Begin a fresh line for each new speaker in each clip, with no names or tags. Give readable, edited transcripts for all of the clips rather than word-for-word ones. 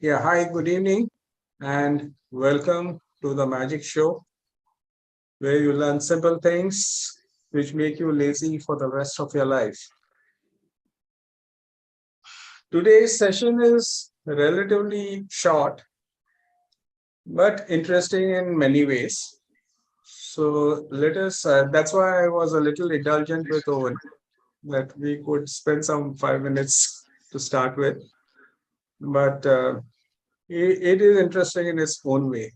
Yeah, hi, good evening, and welcome to the Magic Show, where you learn simple things which make you lazy for the rest of your life. Today's session is relatively short but interesting in many ways. So that's why I was a little indulgent with Owen, that we could spend some 5 minutes to start with, but it is interesting in its own way.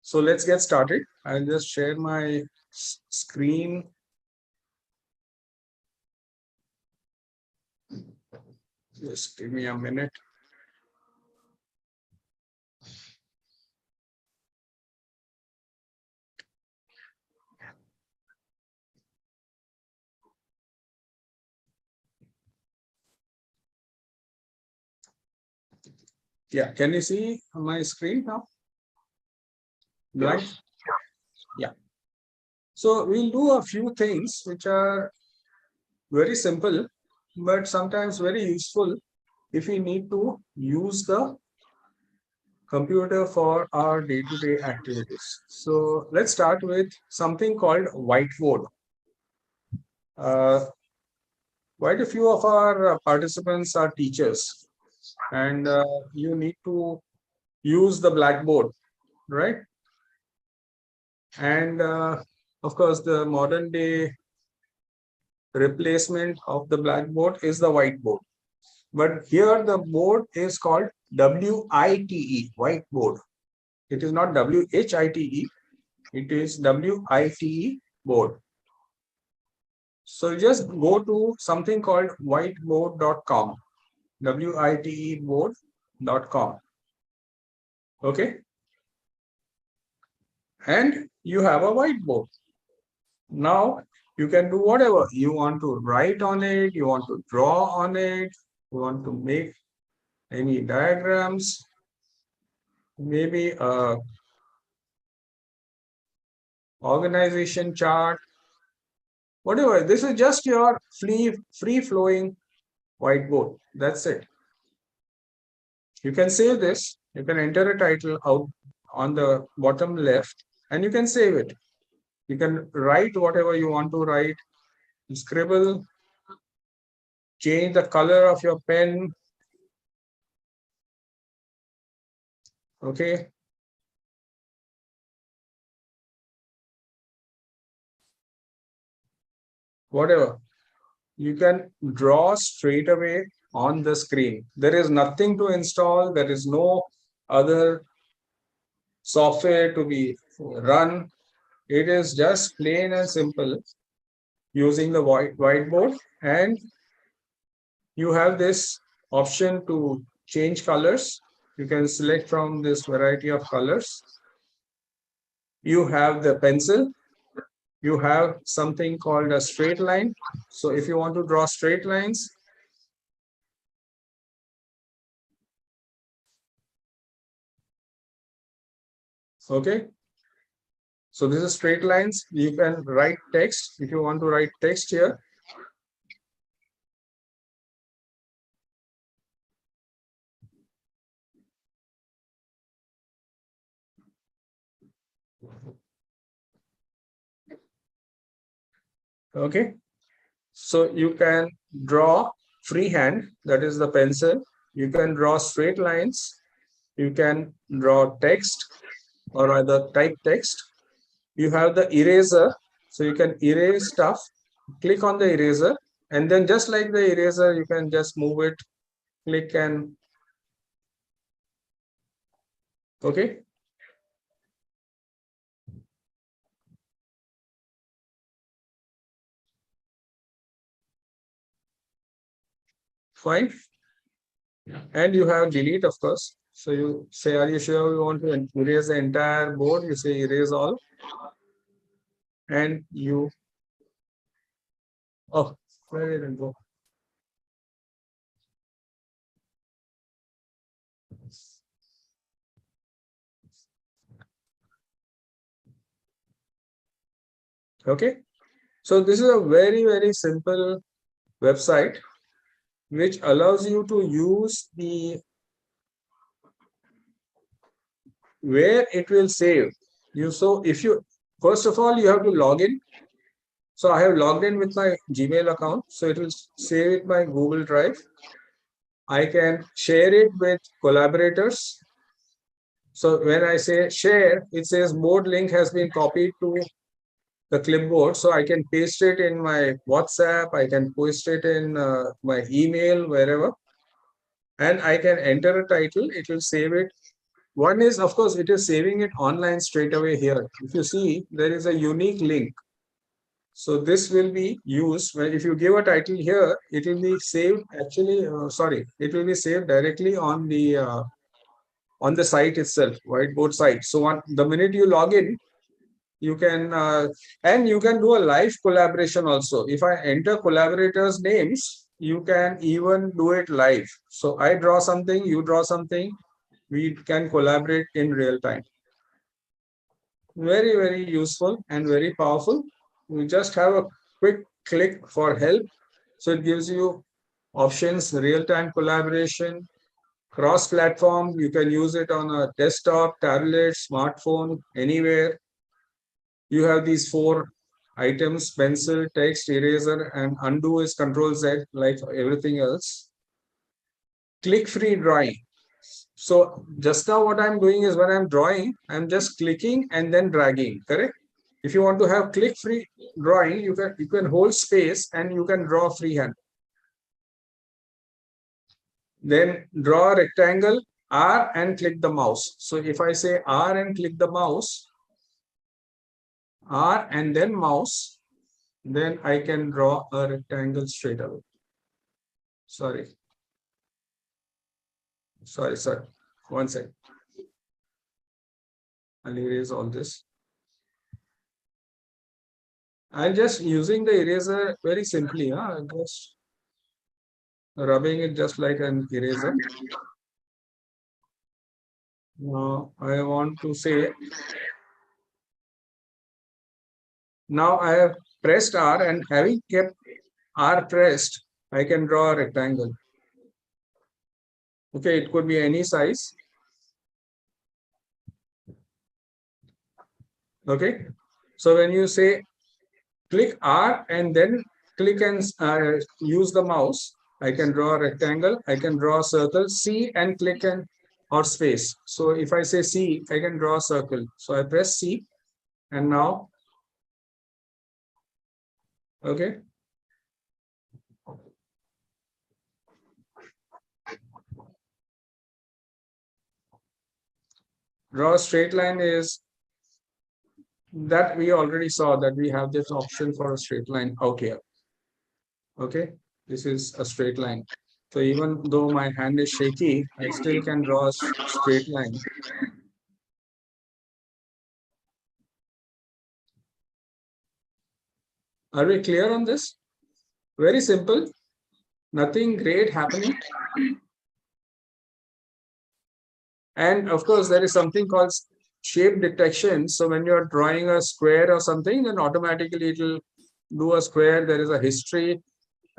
So let's get started. I'll just share my screen. Just give me a minute. Yeah, can you see my screen now? Blank? Yeah. So we'll do a few things which are very simple, but sometimes very useful if we need to use the computer for our day-to-day activities. So let's start with something called Whiteboard. Uh, Quite a few of our participants are teachers, and you need to use the blackboard, right? And of course, the modern day replacement of the blackboard is the whiteboard. But here the board is called WITE, whiteboard. It is not WHITE, it is WITE board. So you just go to something called whiteboard.com, WITE Okay. And you have a whiteboard. Now you can do whatever you want to write on it, you want to draw on it, you want to make any diagrams, maybe a organization chart, whatever. This is just your free flowing whiteboard. That's it. You can save this. You can enter a title out on the bottom left and you can save it. You can write whatever you want to write, scribble, change the color of your pen. Okay. Whatever. You can draw straight away on the screen. There is nothing to install. There is no other software to be run. It is just plain and simple using the whiteboard, and you have this option to change colors. You can select from this variety of colors. You have the pencil. You have something called a straight line. So if you want to draw straight lines, okay. So this is straight lines. You can write text if you want to write text here. Okay. So you can draw freehand, that is the pencil. You can draw straight lines. You can draw text or either type text. You have the eraser. So you can erase stuff. Click on the eraser. And then just like the eraser, you can just move it, click and okay. Fine. And you have delete, of course. So you say, are you sure you want to erase the entire board? You say erase all. And you, oh, where did it go? Okay. So this is a very, very simple website which allows you to use the where it will save you. So if you, first of all, you have to log in. So I have logged in with my Gmail account. So it will save it my Google Drive. I can share it with collaborators. So when I say share, it says board link has been copied to the clipboard. So I can paste it in my WhatsApp. I can paste it in my email, wherever. And I can enter a title. It will save it. One is, of course, it is saving it online straight away here. If you see, there is a unique link. So this will be used when, if you give a title here, it will be saved actually, it will be saved directly on the site itself, Whiteboard site. So the minute you log in, you can, and you can do a live collaboration also. If I enter collaborators' names, you can even do it live. So I draw something, you draw something, we can collaborate in real time. Very, very useful and very powerful. You just have a quick click for help. So it gives you options, real-time collaboration, cross-platform. You can use it on a desktop, tablet, smartphone, anywhere. You have these 4 items: pencil, text, eraser, and undo is Control Z, like everything else. Click-free drawing. So just now what I'm doing is, when I'm drawing, I'm just clicking and then dragging, correct? If you want to have click-free drawing, you can hold space and you can draw freehand. Then draw a rectangle, R, and click the mouse. So if I say R and click the mouse, R and then mouse, then I can draw a rectangle straight away. Sorry, sir. One second. I'll erase all this. I'm just using the eraser very simply. Just rubbing it just like an eraser. Now I want to say, now I have pressed R, and having kept R pressed, I can draw a rectangle. Okay, it could be any size. Okay, so when you say click R and then click and use the mouse, I can draw a rectangle, I can draw a circle, C and click and or space. So if I say C, I can draw a circle. So I press C and now, okay. Draw a straight line is that we already saw that we have this option for a straight line out here. Okay, this is a straight line. So even though my hand is shaky, I still can draw a straight line. Are we clear on this? Very simple, nothing great happening. And of course, there is something called shape detection. So when you're drawing a square or something, then automatically it will do a square. There is a history.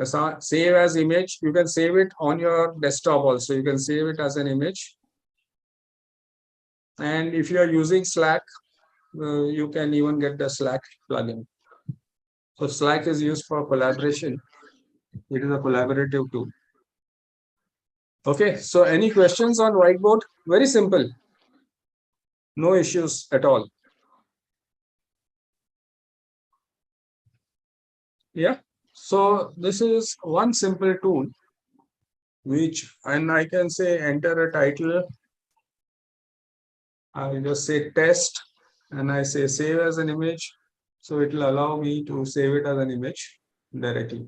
Save as image. You can save it on your desktop also. You can save it as an image. And if you are using Slack, you can even get the Slack plugin. So Slack is used for collaboration. It is a collaborative tool. Okay, so any questions on Whiteboard? Very simple. No issues at all. Yeah, so this is one simple tool which, and I can say enter a title. I just say test and I say save as an image. So it will allow me to save it as an image directly.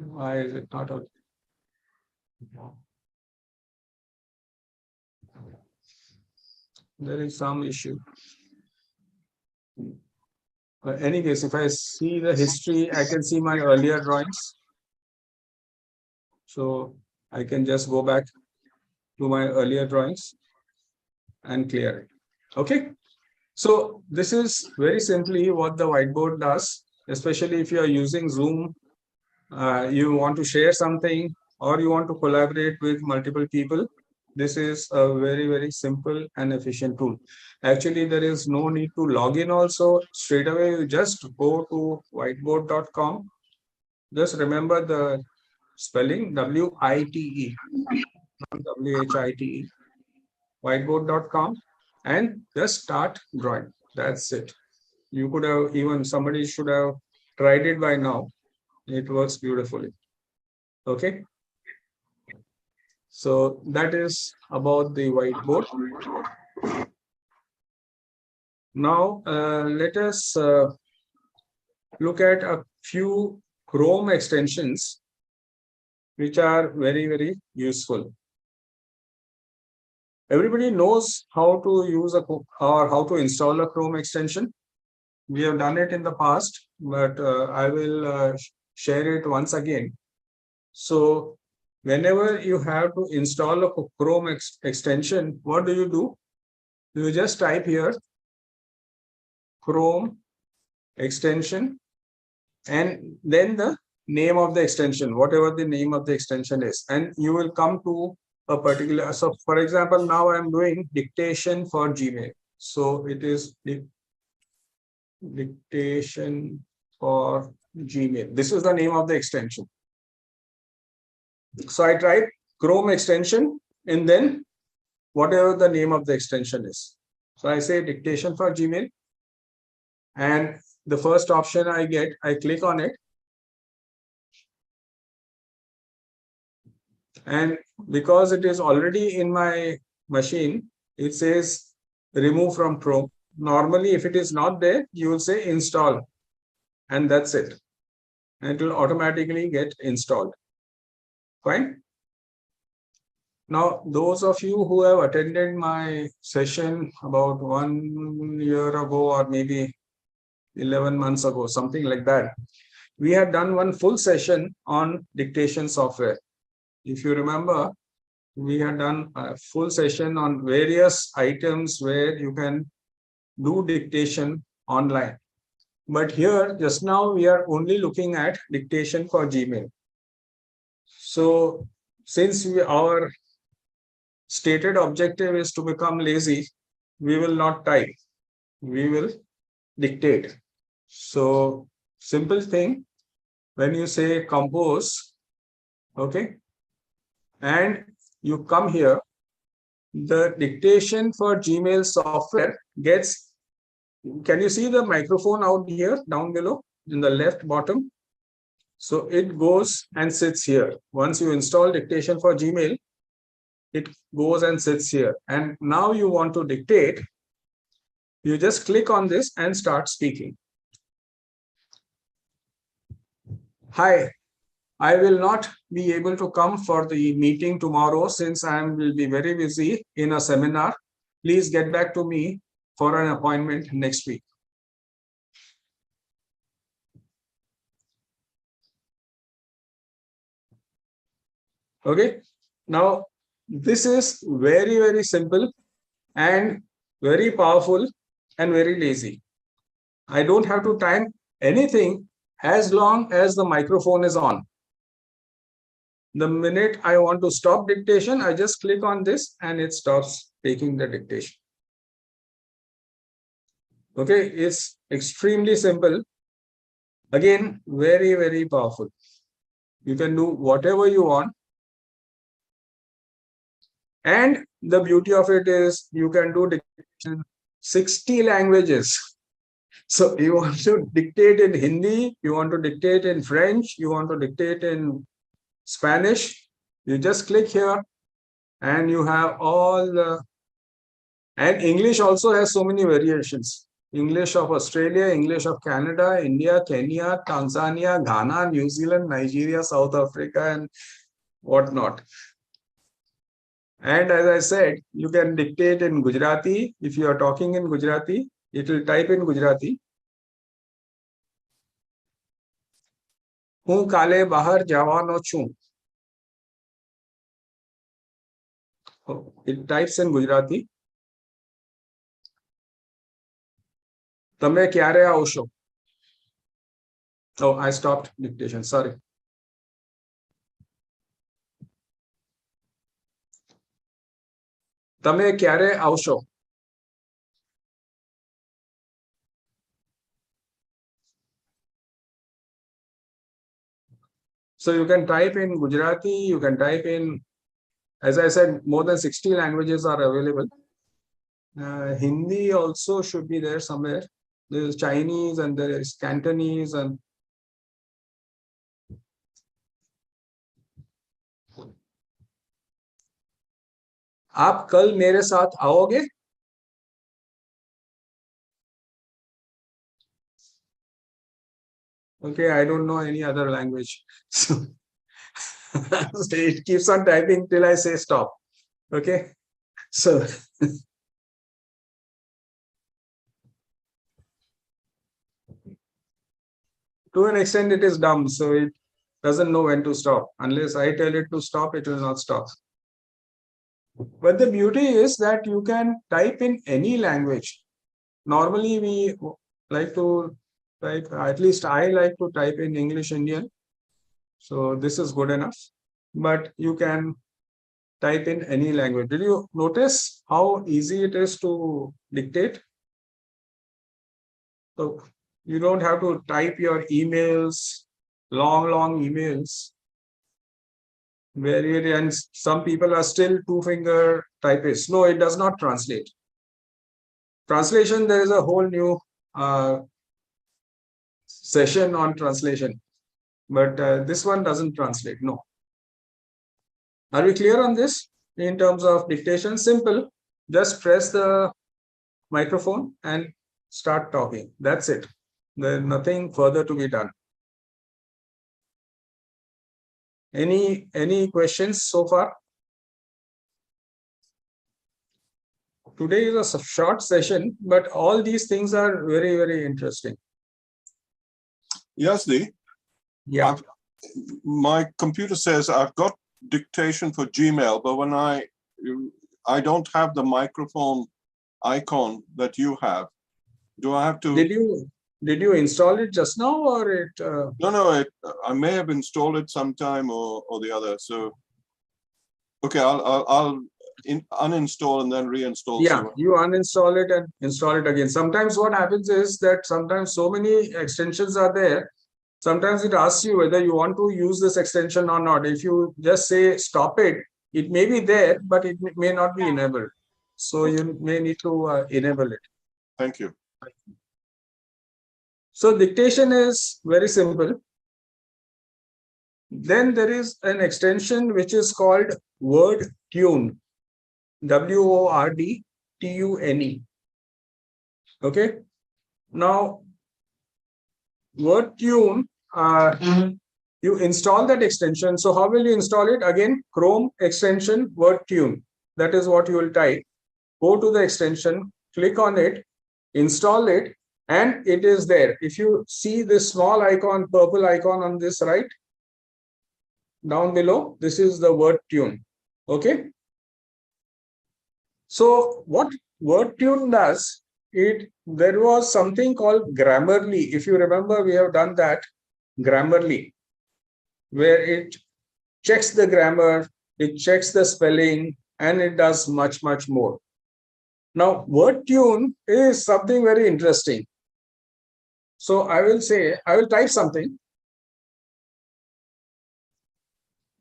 Why is it not out? There is some issue. But any case, if I see the history, I can see my earlier drawings. So I can just go back to my earlier drawings and clear it. Okay. So this is very simply what the Whiteboard does, especially if you are using Zoom you want to share something or you want to collaborate with multiple people, this is a very, very simple and efficient tool. Actually, there is no need to log in also. Straight away, you just go to whiteboard.com. Just remember the spelling WITE, not WHITE, whiteboard.com, and just start drawing. That's it. You could have, even somebody should have tried it by now. It works beautifully. Okay. So that is about the whiteboard. Now, let us look at a few Chrome extensions which are very, very useful. Everybody knows how to use or how to install a Chrome extension. We have done it in the past, but I will share it once again. So whenever you have to install a Chrome extension, what do? You just type here Chrome extension and then the name of the extension, whatever the name of the extension is, and you will come to a particular. So for example, now I'm doing dictation for Gmail. So it is dictation for Gmail. This is the name of the extension. So I type Chrome extension and then whatever the name of the extension is. So I say dictation for Gmail, and the first option I get, I click on it. And because it is already in my machine, it says remove from Chrome. Normally, if it is not there, you will say install, and that's it. And it will automatically get installed. Fine. Now, those of you who have attended my session about 1 year ago or maybe 11 months ago, something like that, we had done one full session on dictation software. If you remember, we had done a full session on various items where you can do dictation online. But here, just now, we are only looking at dictation for Gmail. So since our stated objective is to become lazy, we will not type, we will dictate. So simple thing, when you say compose, okay, and you come here, the dictation for Gmail software gets, can you see the microphone out here down below in the left bottom? So it goes and sits here. Once you install dictation for Gmail, it goes and sits here. And now you want to dictate, you just click on this and start speaking. Hi, I will not be able to come for the meeting tomorrow since I will be very busy in a seminar. Please get back to me for an appointment next week. Okay, now this is very, very simple and very powerful and very lazy. I don't have to type anything as long as the microphone is on. The minute I want to stop dictation, I just click on this and it stops taking the dictation. Okay, it's extremely simple. Again, very, very powerful. You can do whatever you want. And the beauty of it is you can do dictation 60 languages. So you want to dictate in Hindi, you want to dictate in French, you want to dictate in Spanish, you just click here and you have all the, and English also has so many variations. English of Australia, English of Canada, India, Kenya, Tanzania, Ghana, New Zealand, Nigeria, South Africa, and whatnot. And as I said, you can dictate in Gujarati. If you are talking in Gujarati, it will type in Gujarati. હું કાલે બહાર જવાનો છું. It types in Gujarati. તમે ક્યારે આવશો? Oh, I stopped dictation. Sorry. તમે ક્યારે આવશો? So you can type in Gujarati, you can type in, as I said, more than 60 languages are available. Hindi also should be there somewhere. There is Chinese and there is Cantonese and आप कल मेरे साथ आओगे? Okay, I don't know any other language. So it keeps on typing till I say stop. Okay, so to an extent it is dumb, so it doesn't know when to stop. Unless I tell it to stop, it will not stop. But the beauty is that you can type in any language. Normally we like to type, at least I like to type in English Indian, so this is good enough. But you can type in any language. Did you notice how easy it is to dictate? So you don't have to type your emails, long emails, and some people are still two-finger typists. No, it does not translate. Translation, there is a whole new session on translation, but this one doesn't translate. No. Are we clear on this? In terms of dictation, simple. Just press the microphone and start talking. That's it. There's nothing further to be done. Any questions so far? Today is a short session, but all these things are very, very interesting.
Yes, Lee.
Yeah.
My computer says I've got dictation for Gmail, but when I don't have the microphone icon that you have. Do I have to?
Did you install it just now, or it?
No. I may have installed it sometime or the other. So, okay, I'll uninstall and then reinstall.
Yeah, you uninstall it and install it again. Sometimes what happens is that sometimes so many extensions are there. Sometimes it asks you whether you want to use this extension or not. If you just say stop it, it may be there, but it may not be enabled. So you may need to enable it.
Thank you.
So dictation is very simple. Then there is an extension which is called WordTune. WORDTUNE. Okay. Now, WordTune, you install that extension. So how will you install it? Again, Chrome extension WordTune. That is what you will type. Go to the extension, click on it, install it, and it is there. If you see this small icon, purple icon on this right, down below, this is the WordTune. Okay. So what WordTune does, there was something called Grammarly. If you remember, we have done that Grammarly, where it checks the grammar, it checks the spelling, and it does much more. Now, WordTune is something very interesting. So I will type something,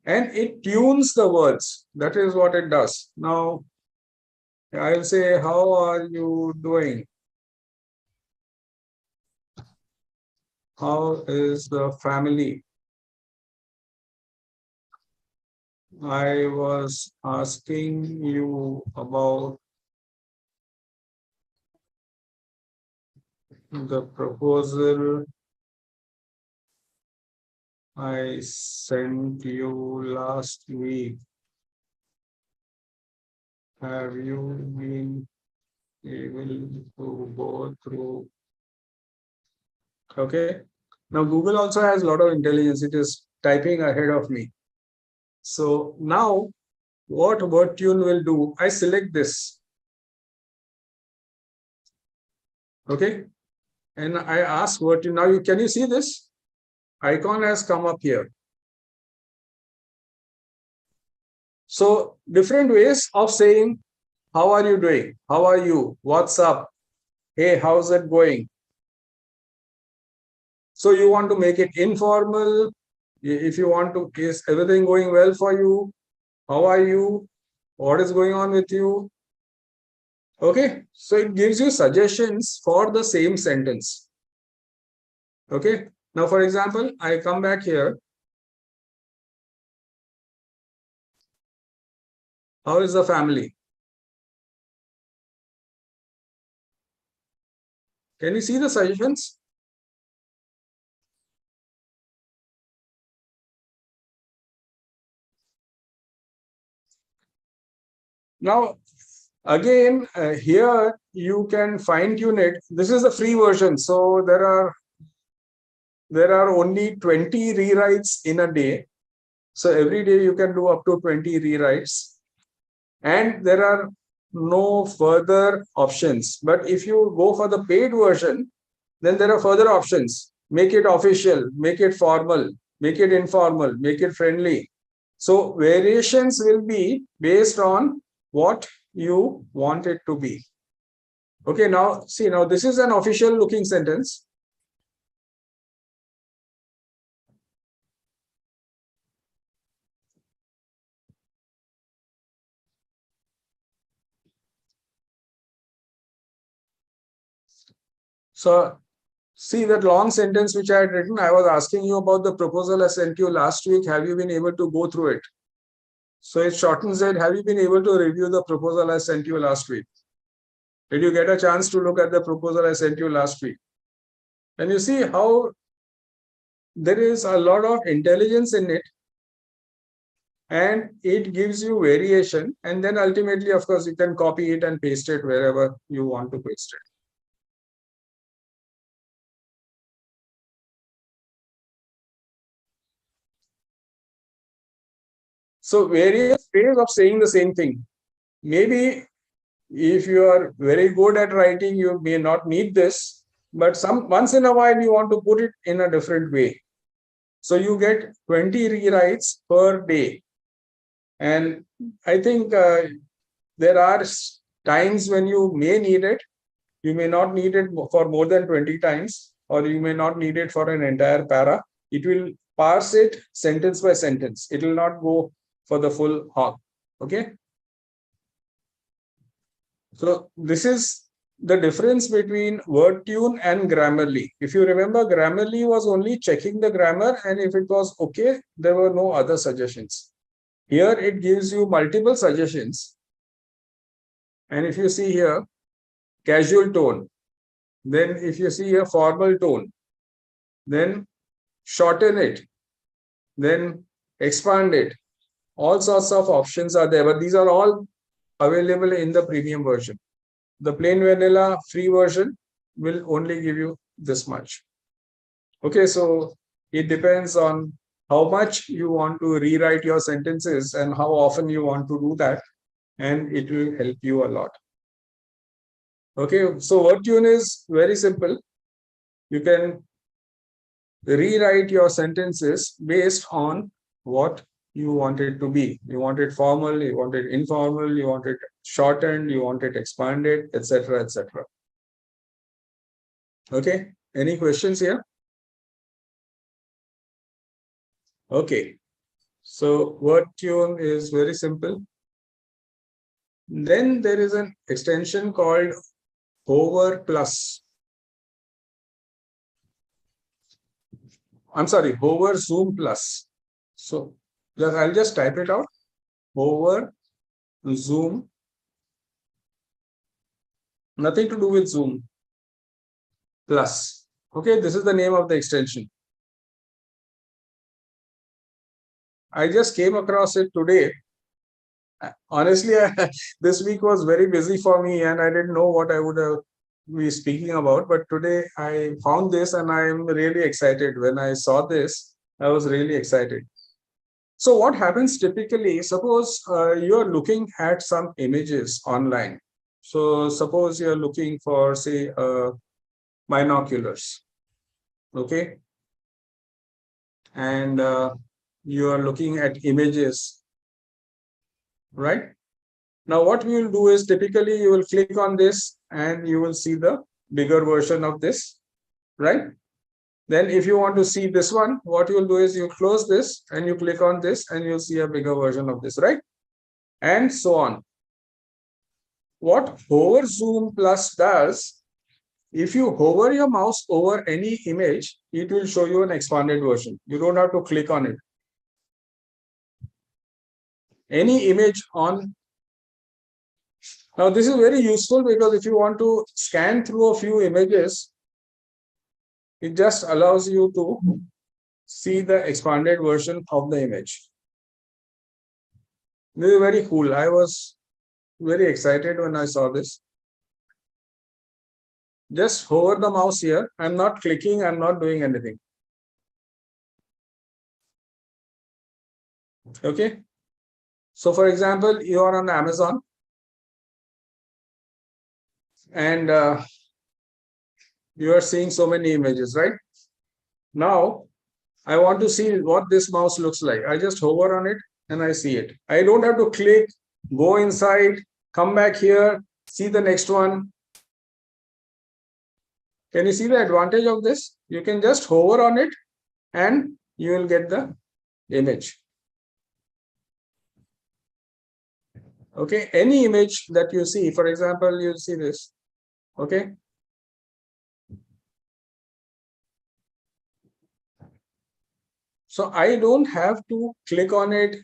and it tunes the words. That is what it does. Now, I will say, how are you doing? How is the family? I was asking you about the proposal I sent you last week. Have you been able to go through? Okay. Now Google also has a lot of intelligence. It is typing ahead of me. So now what WordTune will do, I select this. Okay. And I ask WordTune. Now can you see this? Icon has come up here. So different ways of saying How are you doing? How are you? What's up? Hey, how's it going? So you want to make it informal. If you want to, is everything going well for you? How are you? What is going on with you? Okay, so it gives you suggestions for the same sentence. Okay, now for example, I come back here. How is the family? Can you see the suggestions? Now, again, here you can fine tune it. This is the free version. So there are only 20 rewrites in a day. So every day you can do up to 20 rewrites. And there are no further options. But if you go for the paid version, then there are further options. Make it official, make it formal, make it informal, make it friendly. So variations will be based on what you want it to be. Okay, now see, now this is an official looking sentence. So see that long sentence which I had written, I was asking you about the proposal I sent you last week. Have you been able to go through it? So it shortens it. Have you been able to review the proposal I sent you last week? Did you get a chance to look at the proposal I sent you last week? And you see how there is a lot of intelligence in it, and it gives you variation. And then ultimately, of course, you can copy it and paste it wherever you want to paste it. So various ways of saying the same thing. Maybe if you are very good at writing, you may not need this, but once in a while you want to put it in a different way. So you get 20 rewrites per day. And I think there are times when you may need it. You may not need it for more than 20 times, or you may not need it for an entire para. It will parse it sentence by sentence. It will not go for the full hog. Okay. So this is the difference between WordTune and Grammarly. If you remember, Grammarly was only checking the grammar, and if it was okay, there were no other suggestions. Here it gives you multiple suggestions. And if you see here, casual tone, then if you see here, formal tone, then shorten it, then expand it. All sorts of options are there, but these are all available in the premium version. The plain vanilla free version will only give you this much. Okay, so it depends on how much you want to rewrite your sentences and how often you want to do that, and it will help you a lot. Okay, so WordTune is very simple. You can rewrite your sentences based on what you want it to be. You want it formal, you want it informal, you want it shortened, you want it expanded, etc., etc. Okay, any questions here? Okay, so WordTune is very simple. Then there is an extension called Hover Plus. I'm sorry, Overzoom Plus. So I'll just type it out. Overzoom. Nothing to do with Zoom. Plus. Okay, this is the name of the extension. I just came across it today. Honestly, this week was very busy for me and I didn't know what I would be speaking about. But today I found this and I'm really excited. When I saw this, I was really excited. So what happens typically, suppose you're looking at some images online. So suppose you're looking for, say, binoculars. Okay. And you are looking at images, right? Now what we will do is typically you will click on this and you will see the bigger version of this, right? Then if you want to see this one, what you will do is you close this and you click on this and you'll see a bigger version of this, right? And so on. What Overzoom Plus does, if you hover your mouse over any image, it will show you an expanded version. You don't have to click on it. Any image on. Now this is very useful because if you want to scan through a few images, it just allows you to see the expanded version of the image. This is very cool. I was very excited when I saw this. Just hover the mouse here. I'm not clicking, I'm not doing anything. Okay. So for example, you are on Amazon and you are seeing so many images, right? Now, I want to see what this mouse looks like. I just hover on it and I see it. I don't have to click, go inside, come back here, see the next one. Can you see the advantage of this? You can just hover on it and you will get the image. Okay, any image that you see, for example, you see this. Okay. So I don't have to click on it.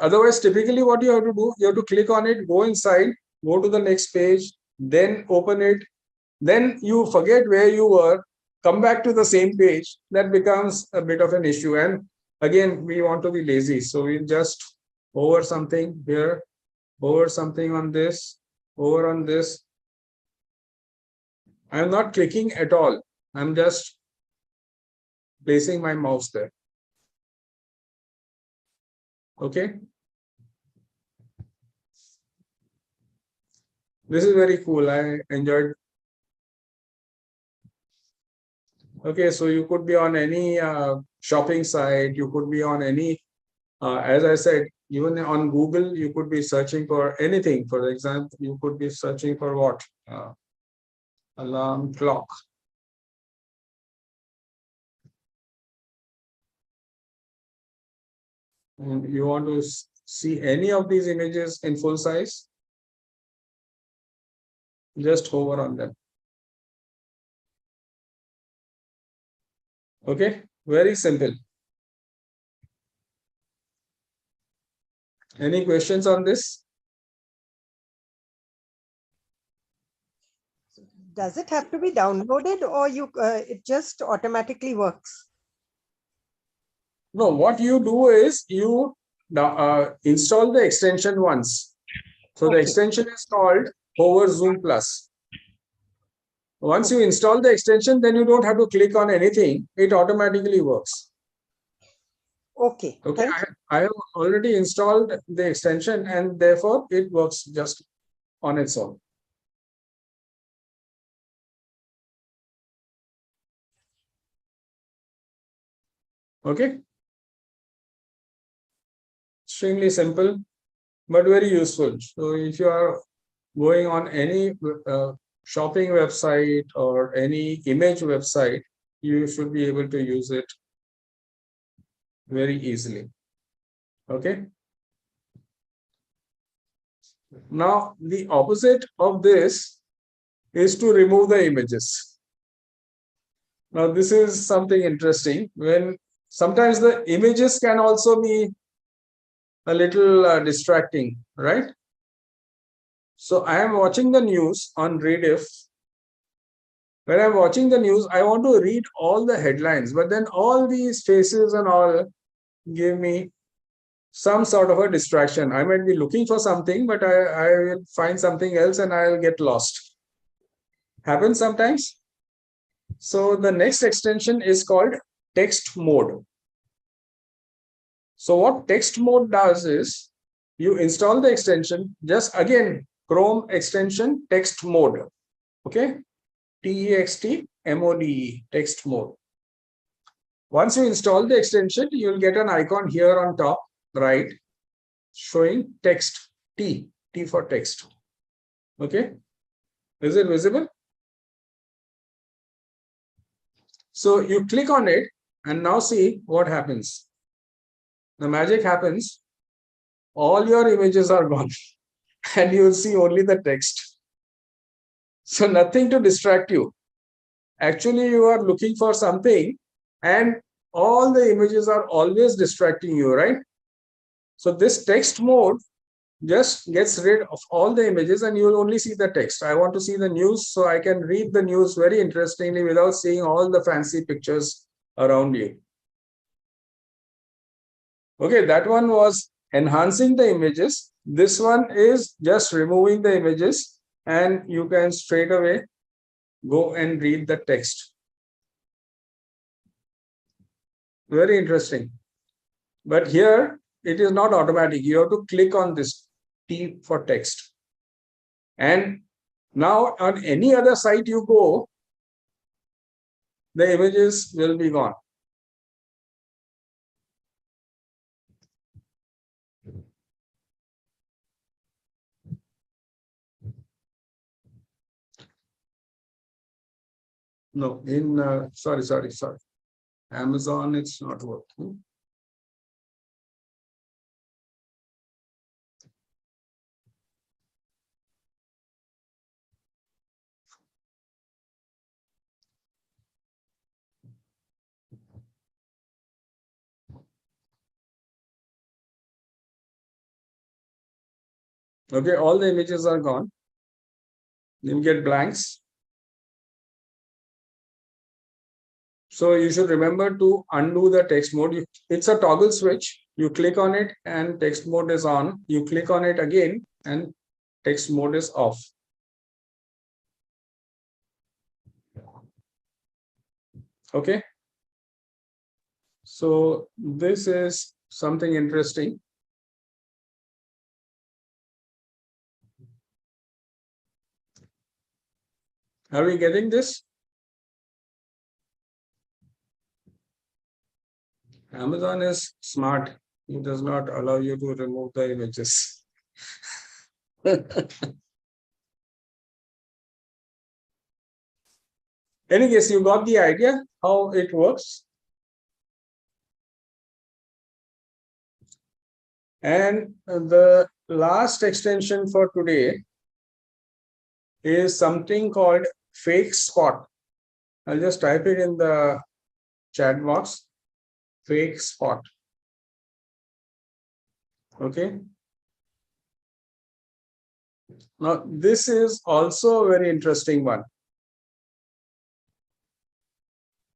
Otherwise, typically what you have to do, you have to click on it, go inside, go to the next page, then open it. Then you forget where you were, come back to the same page. That becomes a bit of an issue. And again, we want to be lazy. So we just hover something here, hover something on this, over on this. I'm not clicking at all. I'm just placing my mouse there. Okay. This is very cool. I enjoyed. Okay, so you could be on any shopping site. You could be on any, as I said, even on Google, you could be searching for anything. For example, you could be searching for what? Alarm clock. And you want to see any of these images in full size, just hover on them. Okay, very simple. Any questions on this?
Does it have to be downloaded or it just automatically works?
No, what you do is you install the extension once. So the extension is called Overzoom Plus. Once you install the extension, then you don't have to click on anything. It automatically works.
Okay.
Okay. I have already installed the extension and therefore it works just on its own. Okay. Extremely simple, but very useful. So if you are going on any shopping website or any image website, you should be able to use it very easily. Okay. Now, the opposite of this is to remove the images. Now, this is something interesting. When sometimes the images can also be a little distracting, right? So I am watching the news on Rediff. When I'm watching the news, I want to read all the headlines, but then all these faces and all give me some sort of a distraction. I might be looking for something, but I will find something else and I'll get lost. Happens sometimes. So the next extension is called text mode. So what text mode does is you install the extension, just again, Chrome extension text mode. Okay. TEXT-MODE, text mode. Once you install the extension, you'll get an icon here on top right showing text T T for text. Okay. Is it visible? So you click on it and now see what happens. The magic happens. All your images are gone and you will see only the text. So nothing to distract you. Actually, you are looking for something and all the images are always distracting you, right? So this text mode just gets rid of all the images and you will only see the text. I want to see the news so I can read the news very interestingly without seeing all the fancy pictures around you. Okay, that one was enhancing the images. This one is just removing the images and you can straight away go and read the text. Very interesting. But here it is not automatic. You have to click on this T for text. And now on any other site you go, the images will be gone. No, in sorry. Amazon, it's not working. Okay, all the images are gone. You get blanks. So you should remember to undo the text mode. It's a toggle switch. You click on it and text mode is on. You click on it again and text mode is off. Okay. So this is something interesting. Are we getting this? Amazon is smart. It does not allow you to remove the images. Any case, you got the idea how it works. And the last extension for today is something called fake spot. I'll just type it in the chat box. Fake spot. Okay. Now, this is also a very interesting one.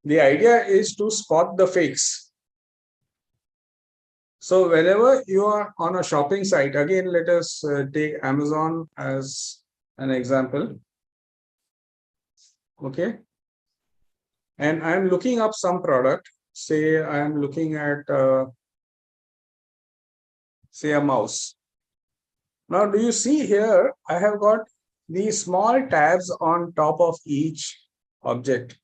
The idea is to spot the fakes. So whenever you are on a shopping site, again, let us take Amazon as an example. Okay. And I'm looking up some product. Say I'm looking at, say, a mouse. Now, do you see here, I have got these small tabs on top of each object.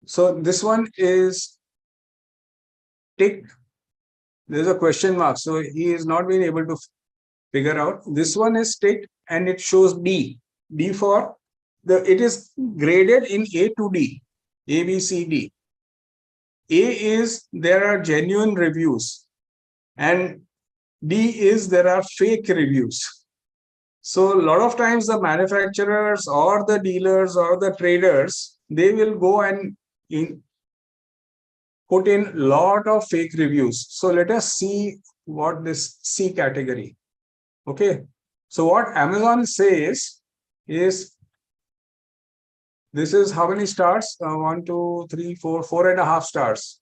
So this one is tick. There's a question mark. So he is not being able to figure out. This one is tick and it shows D. D for it is graded in A to D. A, B, C, D. A is there are genuine reviews. And D is there are fake reviews. So a lot of times the manufacturers or the dealers or the traders, they will go and put in a lot of fake reviews. So let us see what this C category. Okay. So what Amazon says is, this is how many stars? 1, 2, 3, 4, 4.5 stars.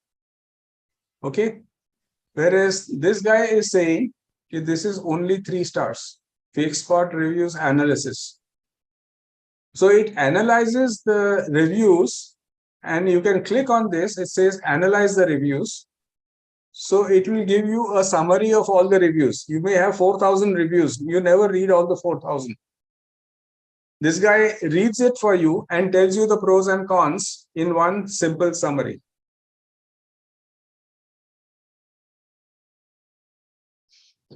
Okay. Whereas this guy is saying this is only 3 stars. Fake spot reviews analysis. So it analyzes the reviews and you can click on this. It says analyze the reviews. So it will give you a summary of all the reviews. You may have 4,000 reviews. You never read all the 4,000. This guy reads it for you and tells you the pros and cons in one simple summary.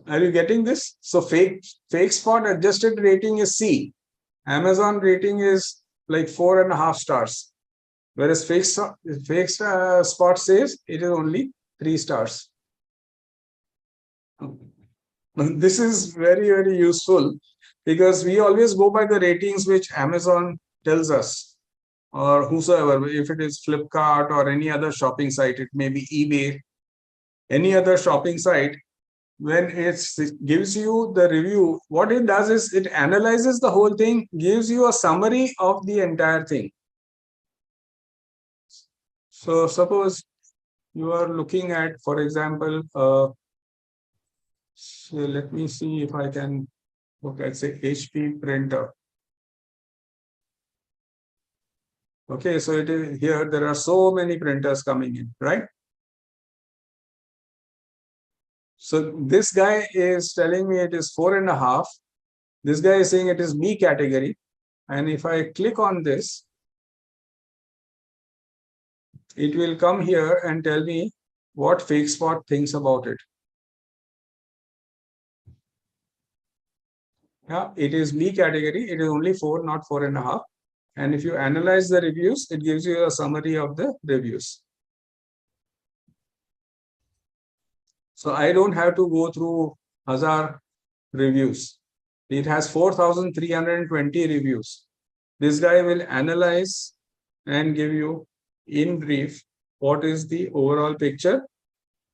Are you getting this? So fake spot adjusted rating is C. Amazon rating is like 4.5 stars, whereas spot says it is only 3 stars. This is very, very useful because we always go by the ratings which Amazon tells us, or whosoever, if it is Flipkart or any other shopping site, it may be eBay, any other shopping site. When it gives you the review, what it does is it analyzes the whole thing, gives you a summary of the entire thing. So suppose you are looking at, for example, so let me see if I can look at, say, HP printer. Okay, so it is here, there are so many printers coming in, right? So this guy is telling me it is 4.5. This guy is saying it is B category. And if I click on this, it will come here and tell me what FakeSpot thinks about it. Yeah, it is B category. It is only 4, not 4.5. And if you analyze the reviews, it gives you a summary of the reviews. So I don't have to go through 1,000 reviews. It has 4,320 reviews. This guy will analyze and give you in brief what is the overall picture,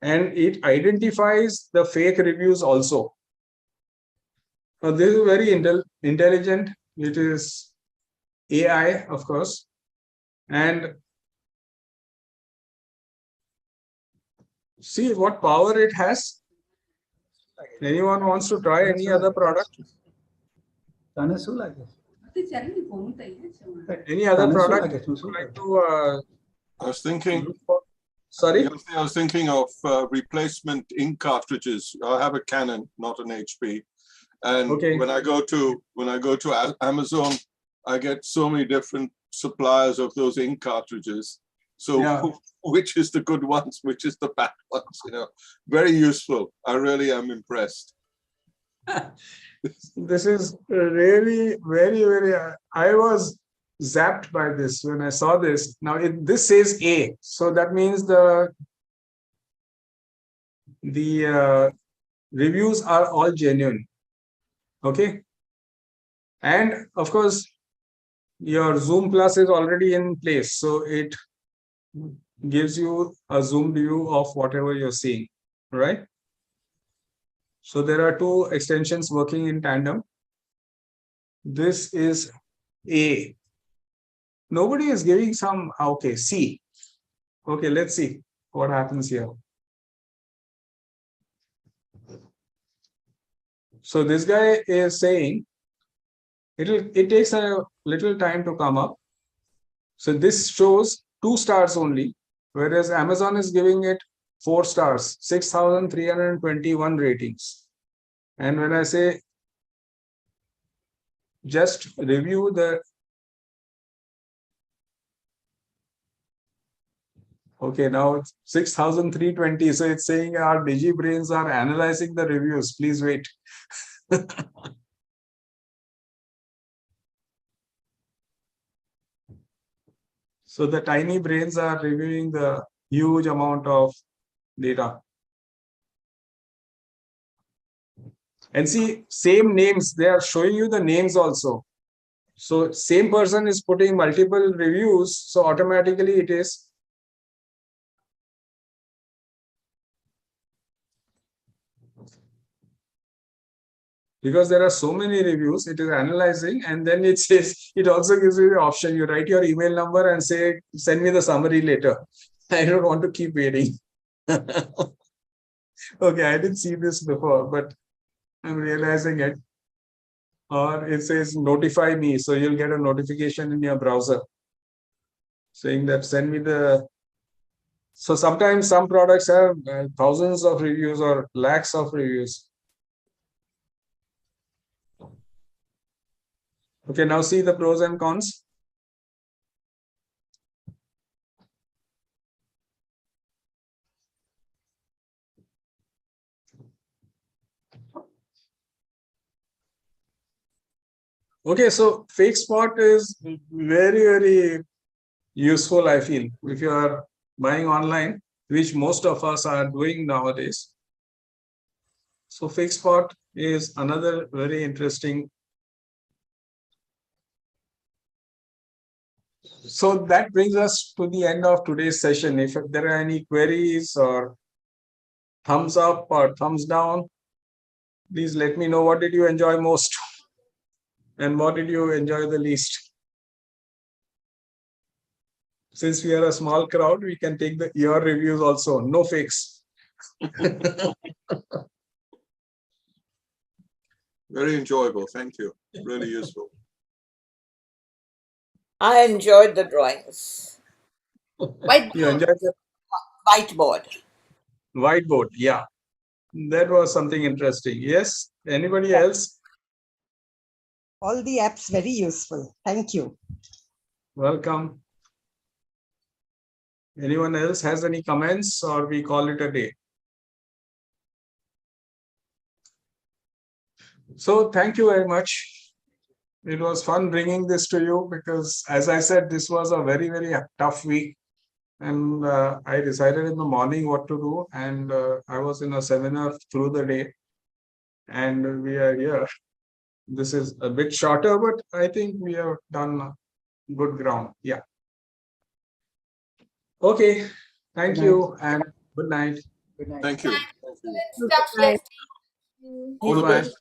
and it identifies the fake reviews also. Now this is very intelligent. It is AI, of course, and see what power it has. Anyone wants to try any other product? Any other product you would like to
I was thinking.
look for? Sorry?
I was thinking of replacement ink cartridges. I have a Canon, not an HP, and
Okay.
when I go to Amazon, I get so many different suppliers of those ink cartridges. So
Yeah.
which is the good ones? Which is the bad ones? You know, very useful. I really am impressed.
This is really very, very, I was zapped by this when I saw this. Now this says A, so that means the reviews are all genuine. Okay. And of course, your Zoom Plus is already in place. So it gives you a zoom view of whatever you're seeing, right? So there are two extensions working in tandem. This is A. Nobody is giving some, okay, C. Okay, let's see what happens here. So this guy is saying it takes a little time to come up. So this shows 2 stars only, whereas Amazon is giving it 4 stars, 6,321 ratings. And when I say just review the, okay, now it's 6,320. So it's saying our digi brains are analyzing the reviews. Please wait. So the tiny brains are reviewing the huge amount of data. And see, same names, they are showing you the names also. So same person is putting multiple reviews, so automatically it is because there are so many reviews, it is analyzing, and then it says, it also gives you the option. You write your email number and say, send me the summary later. I don't want to keep waiting. Okay, I didn't see this before, but I'm realizing it. Or it says notify me, so you'll get a notification in your browser saying that send me the. So sometimes some products have thousands of reviews or lakhs of reviews. Okay, now see the pros and cons. Okay, so fake spot is very, very useful, I feel, if you are buying online, which most of us are doing nowadays. So fake spot is another very interesting. So that brings us to the end of today's session. If there are any queries or thumbs up or thumbs down, please let me know what did you enjoy most and what did you enjoy the least. Since we are a small crowd, we can take your reviews also. No fakes.
Very enjoyable. Thank you. Really useful.
I enjoyed the drawings.
You enjoyed the
Whiteboard.
whiteboard? Yeah, that was something interesting. Yes. Anybody else?
All the apps very useful. Thank you.
Welcome. Anyone else has any comments or we call it a day? So thank you very much. It was fun bringing this to you because, as I said, this was a very, very tough week. And I decided in the morning what to do. And I was in a seminar through the day. And we are here. This is a bit shorter, but I think we have done good ground. Yeah. Okay. Thank you and good night.
Thank you.
Stuff, Leslie.
All the
Bye.
best.